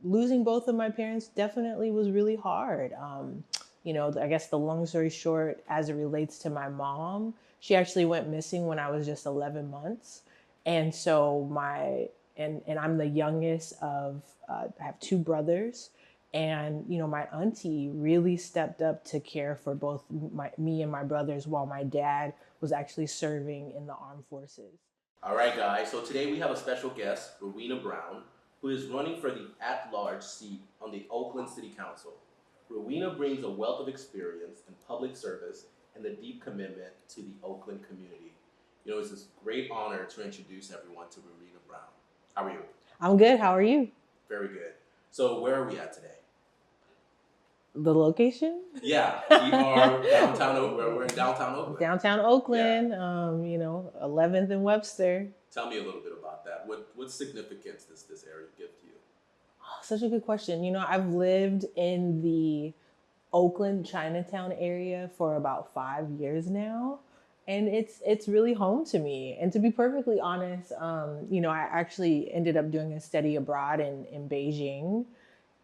Losing both of my parents definitely was really hard. I guess the long story short, as it relates to my mom, she actually went missing when I was just 11 months. And so and I'm the youngest of, I have two brothers. And, my auntie really stepped up to care for both me and my brothers while my dad was actually serving in the armed forces. All right, guys. So today we have a special guest, Rowena Brown, who is running for the at-large seat on the Oakland City Council. Rowena brings a wealth of experience in public service and a deep commitment to the Oakland community. It's this great honor to introduce everyone to Rowena Brown. How are you? I'm good. How are you? Very good. So where are we at today? The location? Yeah, we are downtown. We're in downtown Oakland. Downtown Yeah. Oakland, 11th and Webster. Tell me a little bit about that. What significance does this area give to you? Oh, such a good question. I've lived in the Oakland Chinatown area for about 5 years now. And it's really home to me. And to be perfectly honest, I actually ended up doing a study abroad in Beijing.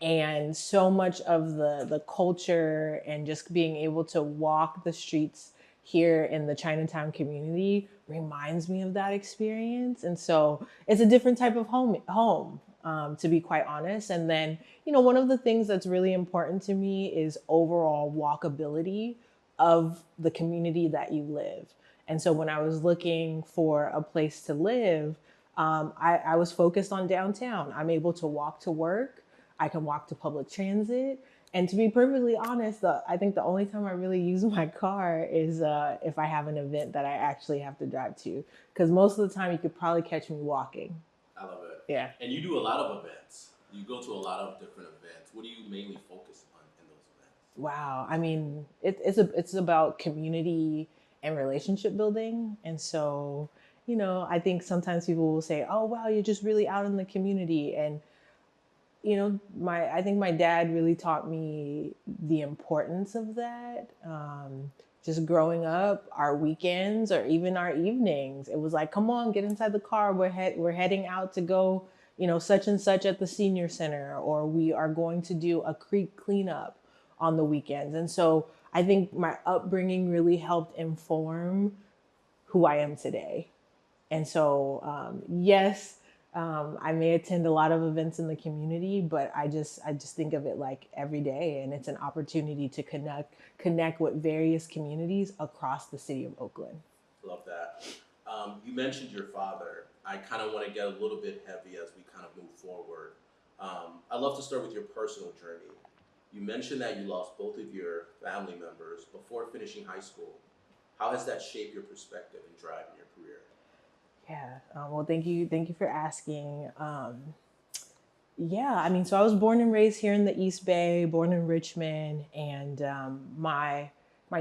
And so much of the culture and just being able to walk the streets here in the Chinatown community reminds me of that experience. And so it's a different type of home, to be quite honest. And then, one of the things that's really important to me is overall walkability of the community that you live. And so when I was looking for a place to live, I was focused on downtown. I'm able to walk to work. I can walk to public transit. And to be perfectly honest, I think the only time I really use my car is if I have an event that I actually have to drive to. Because most of the time, you could probably catch me walking. I love it. Yeah. And you do a lot of events. You go to a lot of different events. What do you mainly focus on in those events? Wow. I mean, it's about community and relationship building. And so, I think sometimes people will say, "Oh, wow, you're just really out in the community." And I think my dad really taught me the importance of that. Just growing up, our weekends or even our evenings, it was like, come on, get inside the car. We're heading out to go, such and such at the senior center, or we are going to do a creek cleanup on the weekends. And so I think my upbringing really helped inform who I am today. And so, yes, I may attend a lot of events in the community, but I just think of it like every day, and it's an opportunity to connect with various communities across the city of Oakland. Love that. You mentioned your father. I kind of want to get a little bit heavy as we kind of move forward. I'd love to start with your personal journey. You mentioned that you lost both of your family members before finishing high school. How has that shaped your perspective and drive in your career? Yeah. Well, thank you for asking. Yeah, I mean, so I was born and raised here in the East Bay, born in Richmond, and my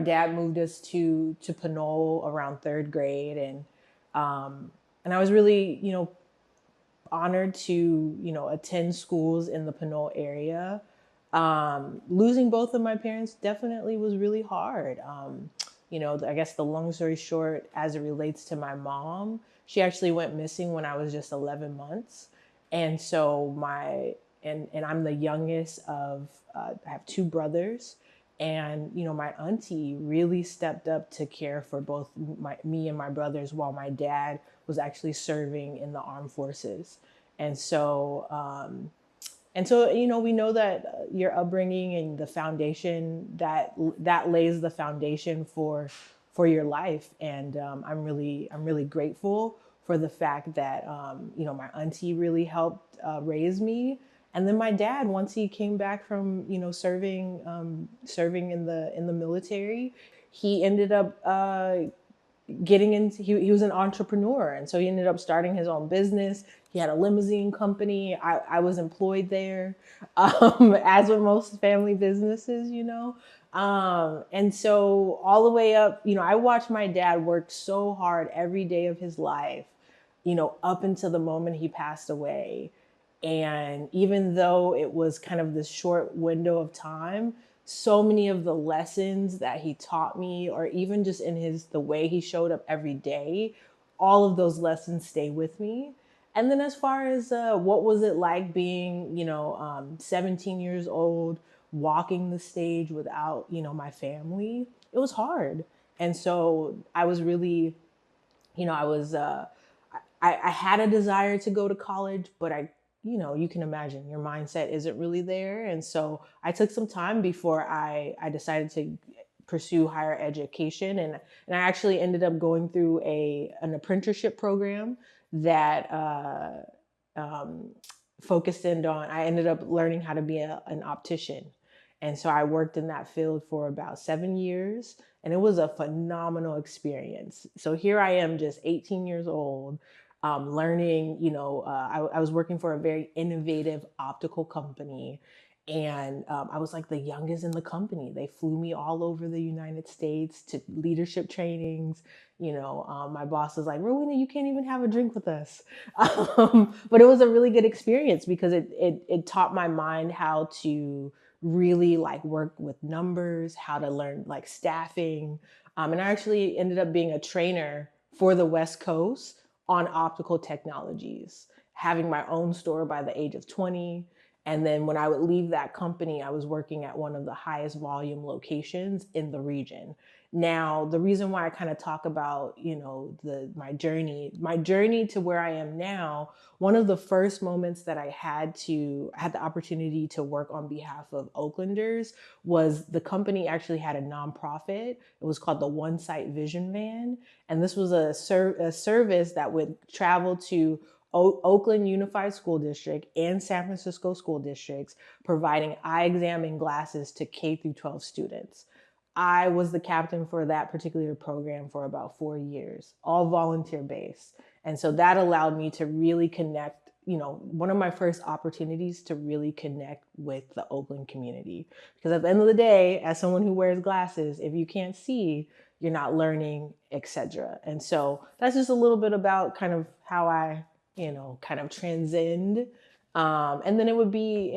dad moved us to Pinole around third grade, and I was really, honored to, attend schools in the Pinole area. Losing both of my parents definitely was really hard. I guess the long story short, as it relates to my mom, she actually went missing when I was just 11 months. And so and I'm the youngest of, I have two brothers. And, my auntie really stepped up to care for both me and my brothers while my dad was actually serving in the armed forces. And so, we know that your upbringing and the foundation that lays the foundation for your life. And I'm really grateful for the fact that my auntie really helped raise me. And then my dad, once he came back from serving in the military, he ended up getting into he was an entrepreneur, and so he ended up starting his own business. He had a limousine company. I was employed there, as with most family businesses, and so all the way up, I watched my dad work so hard every day of his life, up until the moment he passed away. And even though it was kind of this short window of time, so many of the lessons that he taught me, or even just in the way he showed up every day, all of those lessons stay with me. And then as far as what was it like being, 17 years old, walking the stage without, my family, it was hard. And so I was really, I was, I had a desire to go to college, but you can imagine your mindset isn't really there. And so I took some time before I decided to pursue higher education. And I actually ended up going through an apprenticeship program that um, focused in on, I ended up learning how to be an optician. And so I worked in that field for about 7 years, and it was a phenomenal experience. So here I am, just 18 years old, learning, I was working for a very innovative optical company. And I was like the youngest in the company. They flew me all over the United States to leadership trainings. My boss was like, Rowena, you can't even have a drink with us. But it was a really good experience because it taught my mind how to really like work with numbers, how to learn like staffing. And I actually ended up being a trainer for the West Coast on optical technologies, having my own store by the age of 20. And then when I would leave that company, I was working at one of the highest volume locations in the region. Now, the reason why I kind of talk about, my journey to where I am now, one of the first moments that I had the opportunity to work on behalf of Oaklanders was the company actually had a nonprofit. It was called the One Sight Vision Van. And this was a service that would travel to Oakland Unified School District and San Francisco school districts, providing eye exam and glasses to K through 12 students. I was the captain for that particular program for about 4 years, all volunteer based. And so that allowed me to really connect, one of my first opportunities to really connect with the Oakland community. Because at the end of the day, as someone who wears glasses, if you can't see, you're not learning, etc. And so that's just a little bit about kind of how I, kind of transcend. And then it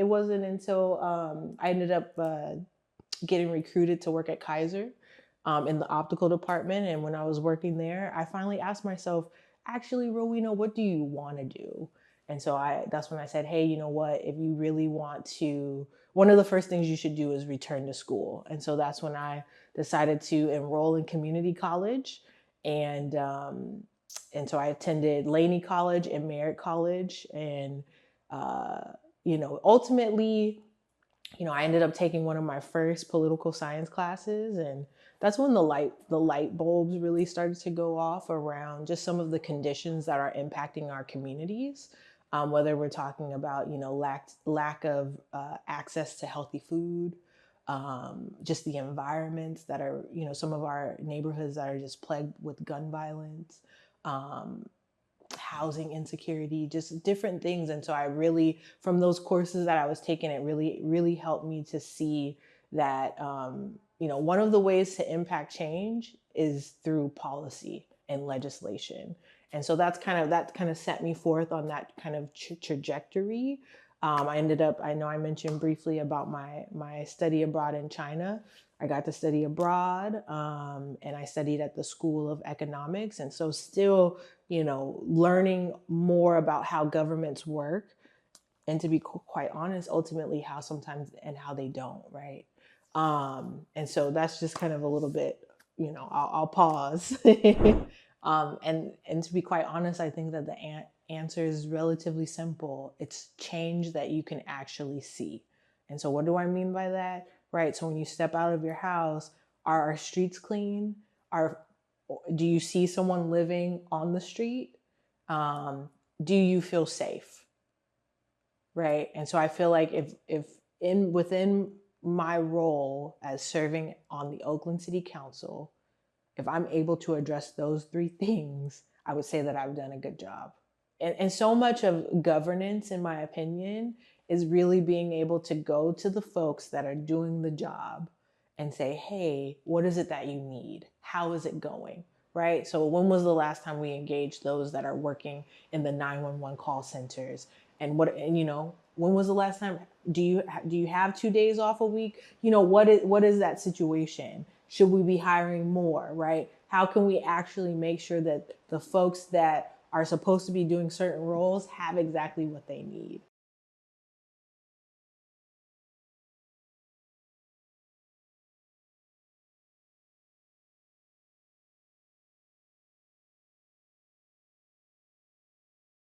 wasn't until I ended up getting recruited to work at Kaiser in the optical department. And when I was working there, I finally asked myself, actually, Rowena, what do you want to do? And so that's when I said, hey, you know what, if you really want to, one of the first things you should do is return to school. And so that's when I decided to enroll in community college. And so I attended Laney College and Merritt College. And, ultimately, I ended up taking one of my first political science classes, and that's when the light bulbs really started to go off around just some of the conditions that are impacting our communities. Whether we're talking about lack of access to healthy food, just the environments that are some of our neighborhoods that are just plagued with gun violence. Housing insecurity, just different things. And so I really, from those courses that I was taking, it really, really helped me to see that, one of the ways to impact change is through policy and legislation. And so that kind of set me forth on that kind of trajectory. I know I mentioned briefly about my study abroad in China. I got to study abroad, and I studied at the School of Economics. And so still, learning more about how governments work, and to be quite honest, ultimately how sometimes and how they don't, right? And so that's just kind of a little bit, I'll pause. And to be quite honest, I think that the answer is relatively simple. It's change that you can actually see. And so what do I mean by that? Right. So when you step out of your house, are our streets clean? Do you see someone living on the street? Do you feel safe? Right. And so I feel like if within my role as serving on the Oakland City Council, if I'm able to address those three things, I would say that I've done a good job. And so much of governance, in my opinion, is really being able to go to the folks that are doing the job and say, hey, what is it that you need? How is it going? Right? So when was the last time we engaged those that are working in the 911 call centers? And when was the last time? Do you have 2 days off a week? What is that situation? Should we be hiring more? Right? How can we actually make sure that the folks that are supposed to be doing certain roles have exactly what they need.